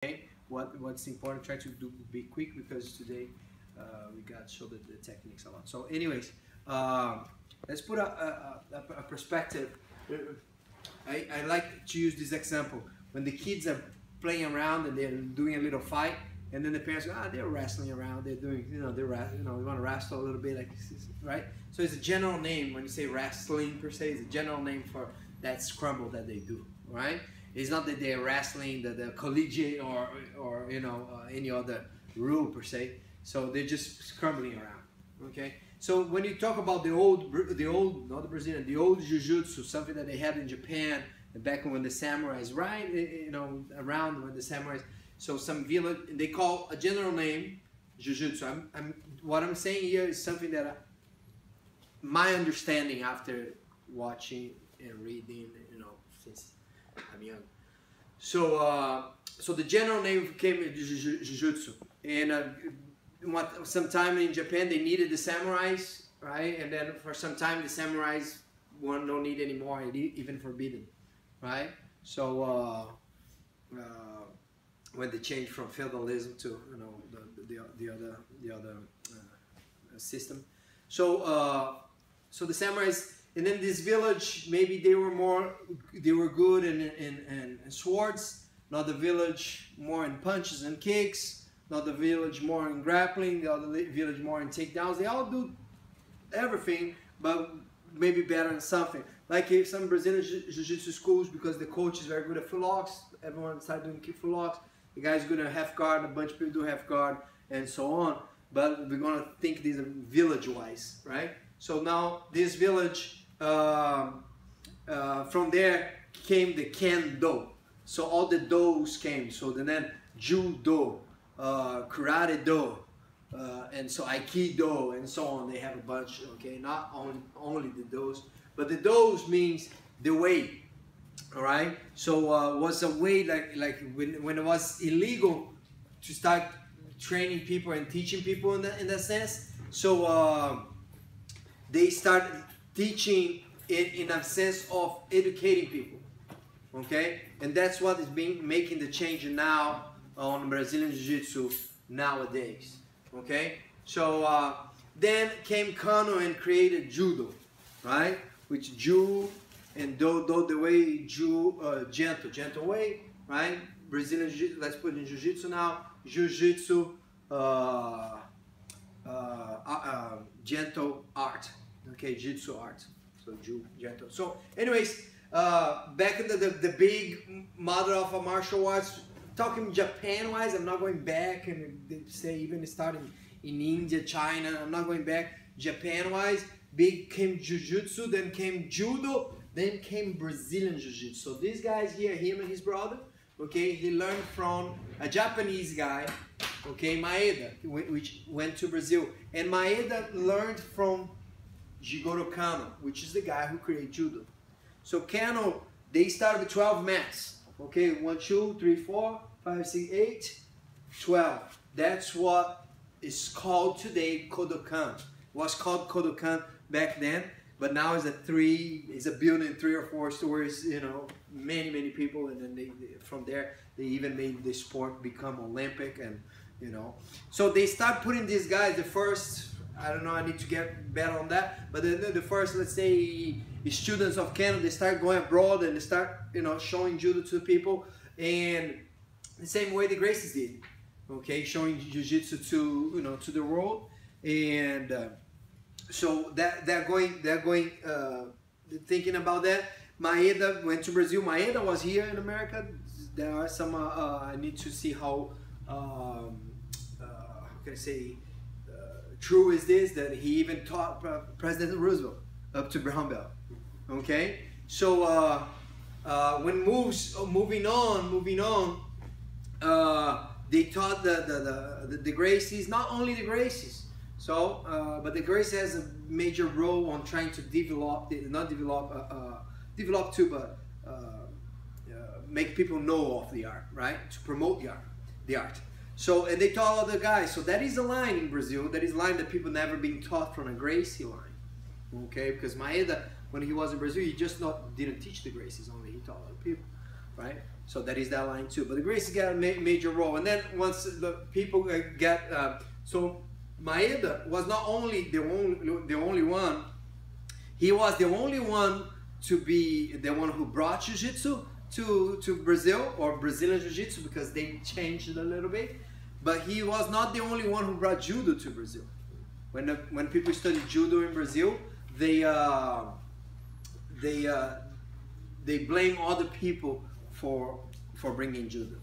Okay, what's important? Try to be quick because today we got to show the techniques a lot. So, anyways, let's put a perspective. I like to use this example when the kids are playing around and they're doing a little fight, and then the parents go, they're wrestling around. They're doing, we want to wrestle a little bit, like, right? So it's a general name when you say wrestling per se. It's a general name for that scramble that they do, right? It's not that they're wrestling the collegiate or any other rule per se. So they're just scrambling around. Okay. So when you talk about the old not the Brazilian, the old Jiu-Jitsu, something that they had in Japan back when the samurais, right? Around when the samurais. So some village, they call a general name Jiu-Jitsu. What I'm saying here is something that my understanding after watching and reading, since I'm young. So so the general name became Jiu-Jitsu, and sometime in Japan they needed the samurais, right? And then for some time the samurais don't need anymore, even forbidden, right? So when they changed from feudalism to the other system, so so the samurais. And then this village, maybe they were good in swords. Not the village more in punches and kicks. Not the village more in grappling. The other village more in takedowns. They all do everything, but maybe better in something. Like if some Brazilian Jiu-Jitsu schools, because the coach is very good at full locks, everyone started doing kick full locks. The guy's good at half guard. A bunch of people do half guard, and so on. But we're gonna think these are village-wise, right? So now this village. From there came the Kendo. So all the do's came. So then Judo, Karate Do, and so Aikido, and so on. They have a bunch. Okay, not only the do's, but the do's means the way. All right. So was a way like when it was illegal to start training people and teaching people in that sense. So they started teaching in a sense of educating people, okay, and that's what is making the change now on Brazilian Jiu-Jitsu nowadays, okay. So then came Kano and created Judo, right? Which Ju and Do the way gentle way, right? Brazilian Jiu-Jitsu. Let's put in Jiu-Jitsu now. Jiu-Jitsu, gentle art. Okay, Jiu-Jitsu art. So gentle. So, anyways, back in the big mother of a martial arts. Talking Japan-wise, I'm not going back and they say even starting in India, China. I'm not going back. Japan-wise, big came Jiu-Jitsu, then came Judo, then came Brazilian Jiu-Jitsu. So these guys here, him and his brother, okay, he learned from a Japanese guy, okay, Maeda, which went to Brazil, and Maeda learned from Jigoro Kano, which is the guy who created Judo. So Kano, they started with 12 mats. Okay, 1, 2, 3, 4, 5, 6, 8, 12. That's what is called today Kodokan. It was called Kodokan back then, but now it's a building 3 or 4 stories, many people, and then from there they even made the sport become Olympic, and so they start putting these guys, the first, I don't know, I need to get better on that, but the first, let's say, students of Canada, they start going abroad and they start, showing Judo to people, and the same way the Gracies did, okay, showing Jiu-Jitsu to, to the world, and so they're going, thinking about that. Maeda went to Brazil. Maeda was here in America. There are some, I need to see how can I say, true is this, that he even taught President Roosevelt up to brown belt. Okay, so when moving on, they taught the Gracies, not only the Gracies. So, but the Gracie has a major role on trying to make people know of the art, right? To promote the art. So, and they taught other guys. So that is a line in Brazil. That is a line that people never been taught from a Gracie line. Okay, because Maeda, when he was in Brazil, he just didn't teach the Gracies only. He taught other people, right? So that is that line too. But the Gracies got a major role. And then once the people so Maeda was not only the only one, he was the only one to be the one who brought Jiu-Jitsu to Brazil, or Brazilian Jiu-Jitsu, because they changed it a little bit. But he was not the only one who brought Judo to Brazil. When people study Judo in Brazil, they blame other people for bringing Judo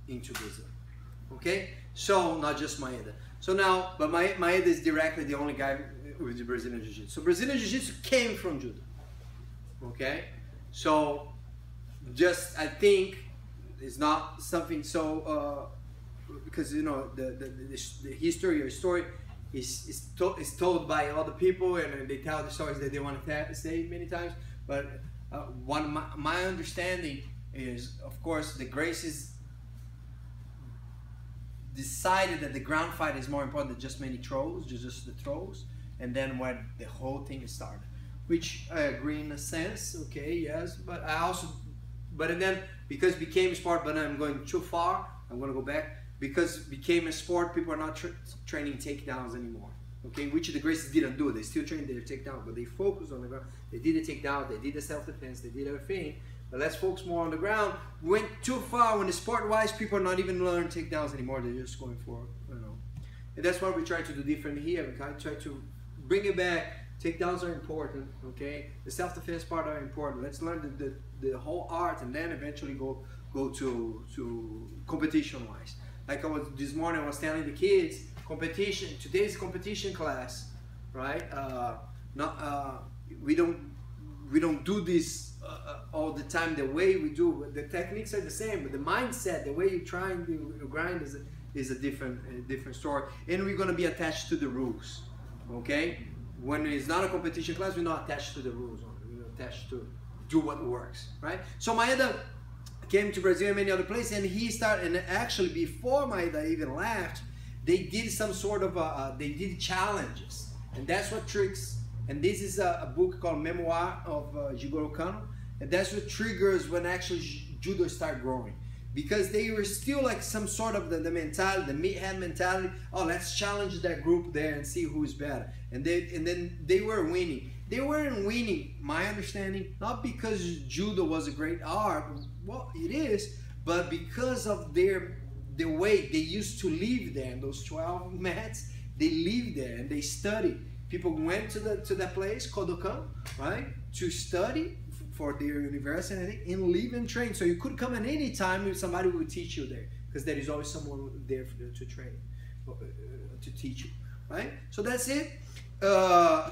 into Brazil. Okay, so not just Maeda. So now, but Maeda is directly the only guy with the Brazilian Jiu-Jitsu. So Brazilian Jiu-Jitsu came from Judo. Okay, so just I think it's not something so because you know the history or story is told by other people, and they tell the stories that they want to say many times. But my understanding is, of course, the Gracies decided that the ground fight is more important than just many throws, just the throws, and then when the whole thing started, which I agree in a sense. Okay, yes, but I also, and then because it became a sport, but I'm going too far, I'm going to go back. Because it became a sport, people are not training takedowns anymore. Okay, which the Gracies didn't do. They still trained their takedown, but they focused on the ground. They did the takedown, they did the self-defense, they did everything. But let's focus more on the ground. Went too far when the sport-wise, people are not even learning takedowns anymore. They're just going for, you know. And that's what we try to do different here. We try to bring it back. Takedowns are important, okay? The self-defense part are important. Let's learn the whole art, and then eventually go to competition-wise. Like this morning, I was telling the kids, competition. Today's competition class, right? We don't do this all the time the way we do. The techniques are the same, but the mindset, the way you try and you grind is a different story. And we're gonna be attached to the rules, okay? When it's not a competition class, we're not attached to the rules. We're attached to do what works, right? So Maeda came to Brazil and many other places, and he started, and actually before Maeda even left, they did some sort of they did challenges, and that's what tricks. And this is a book called Memoir of Jigoro Kano, and that's what triggers when actually Judo start growing, because they were still like some sort of the mentality, the meathead mentality. Oh, let's challenge that group there and see who's better. And then they were winning. They weren't winning, my understanding, not because Judo was a great art. Well, it is, but because of the way they used to live there, those 12 mats, they lived there and they studied. People went to that place, Kodokan, right, to study for their university and live and train. So you could come at any time if somebody would teach you there, because there is always someone there to train, to teach you, right? So that's it.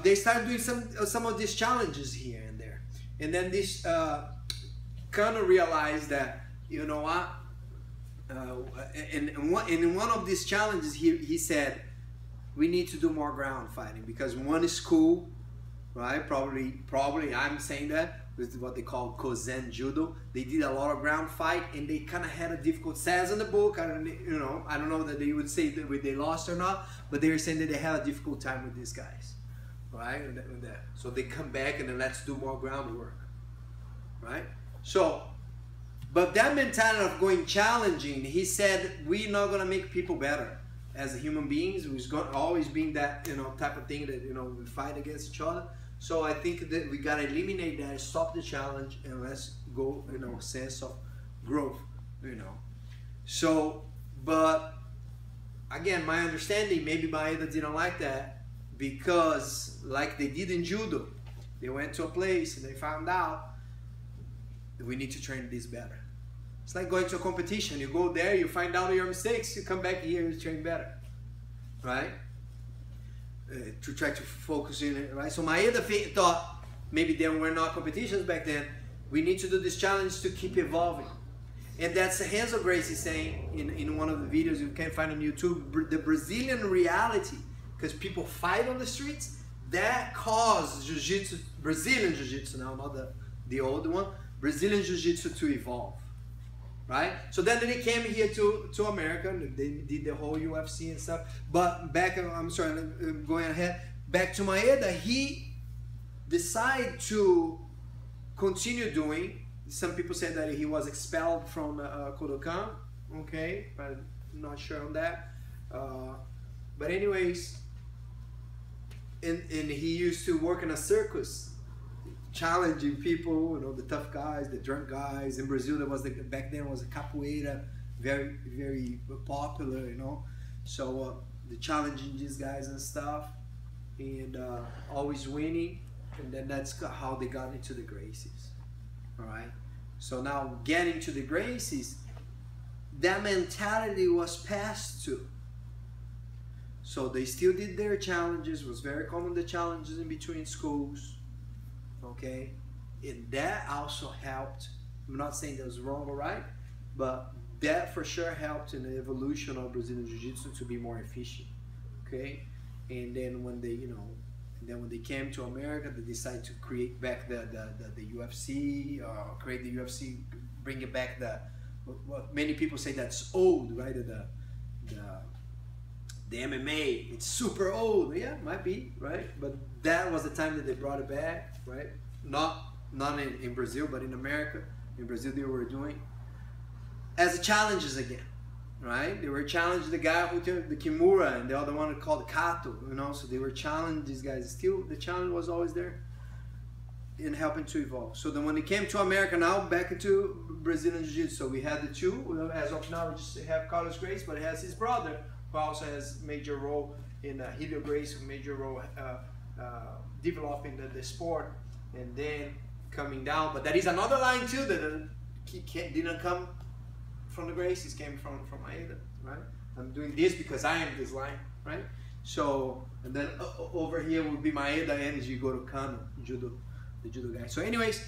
They started doing some of these challenges here and there, and then this kind of realized that, you know what, in one of these challenges he said, we need to do more ground fighting, because one is cool, right? Probably I'm saying that with what they call Kozen Judo. They did a lot of ground fight, and they kind of had a difficult, says in the book, I don't know that they would say that they lost or not, but they were saying that they had a difficult time with these guys, right? So they come back and then let's do more groundwork, right? So, but that mentality of going challenging, he said, we're not gonna make people better as human beings. It's going to always be that, you know, type of thing that, you know, we fight against each other. So I think that we gotta eliminate that, stop the challenge, and let's go, you know, sense of growth, you know. So, but again, my understanding, maybe Maeda didn't like that, because like they did in Judo, they went to a place and they found out that we need to train this better. It's like going to a competition. You go there, you find out your mistakes, you come back here, you train better, right? To try to focus in it, right? So Maeda thought, maybe there were not competitions back then, we need to do this challenge to keep evolving. And that's Renzo Gracie saying in one of the videos you can find on YouTube, the Brazilian reality, because people fight on the streets, that caused Jiu-Jitsu, Brazilian Jiu-Jitsu now, not the old one, Brazilian Jiu-Jitsu to evolve. Right? So then they came here to America, and they did the whole UFC and stuff. But back, I'm sorry, I'm going ahead. Back to Maeda, he decided to continue doing some people say that he was expelled from Kodokan, okay, but I'm not sure on that. But anyways, and he used to work in a circus, challenging people, you know, the tough guys, the drunk guys. In Brazil, there was back then was a capoeira, very, very popular, you know. So the challenging these guys and stuff, and always winning, and then that's how they got into the Gracies. All right. So now getting to the Gracies, that mentality was passed to. So they still did their challenges. It was very common, the challenges in between schools. Okay, and that also helped. I'm not saying that was wrong or right, but that for sure helped in the evolution of Brazilian Jiu-Jitsu to be more efficient. Okay, and then when they, you know, when they came to America, they decided to create back the UFC, create the UFC, bring it back what many people say that's old, right? The MMA, it's super old. Yeah, might be, right? But that was the time that they brought it back, right? Not in Brazil, but in America. In Brazil, they were doing as challenges again, right? They were challenging the guy who took the Kimura and the other one called Kato, you know. So they were challenging these guys. Still, the challenge was always there in helping to evolve. So then when they came to America, now back into Brazilian Jiu-Jitsu, so we had the two. As of now, we just have Carlos Grace, but he has his brother, who also has major role in Helio Grace, major role developing the sport, and then coming down. But that is another line too that didn't come from the Gracies, came from Maeda, right? I'm doing this because I am this line, right? So, and then over here would be Maeda and Jigoro Kano, the judo guy. So anyways,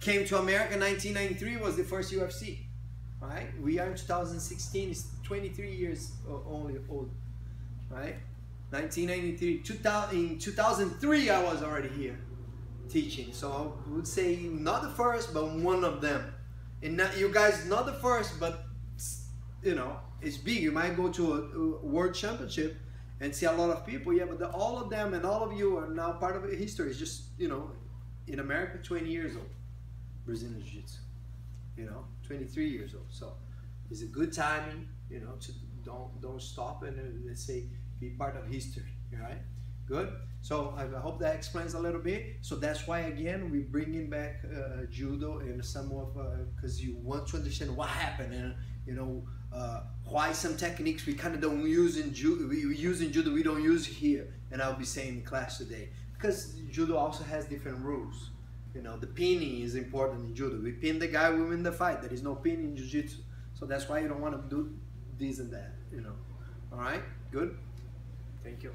came to America in 1993, was the first UFC. Right? We are in 2016, it's 23 years only old, right? 1993, in 2003 I was already here teaching, so I would say not the first, but one of them. And not, you guys not the first, but you know, it's big. You might go to a world championship and see a lot of people, yeah, but all of them and all of you are now part of history. It's just, you know, in America, 20 years old, Brazilian Jiu-Jitsu. You know, 23 years old. So it's a good timing, you know, to don't stop and let's say be part of history. All right, good. So I hope that explains a little bit. So that's why again we're bringing back judo and some of because you want to understand what happened and you know why some techniques we kind of don't use in judo. We use in judo, we don't use here, and I'll be saying in class today because judo also has different rules. You know, the pinning is important in judo. We pin the guy, we win the fight. There is no pin in jiu-jitsu. So that's why you don't want to do this and that, you know. All right, good. Thank you.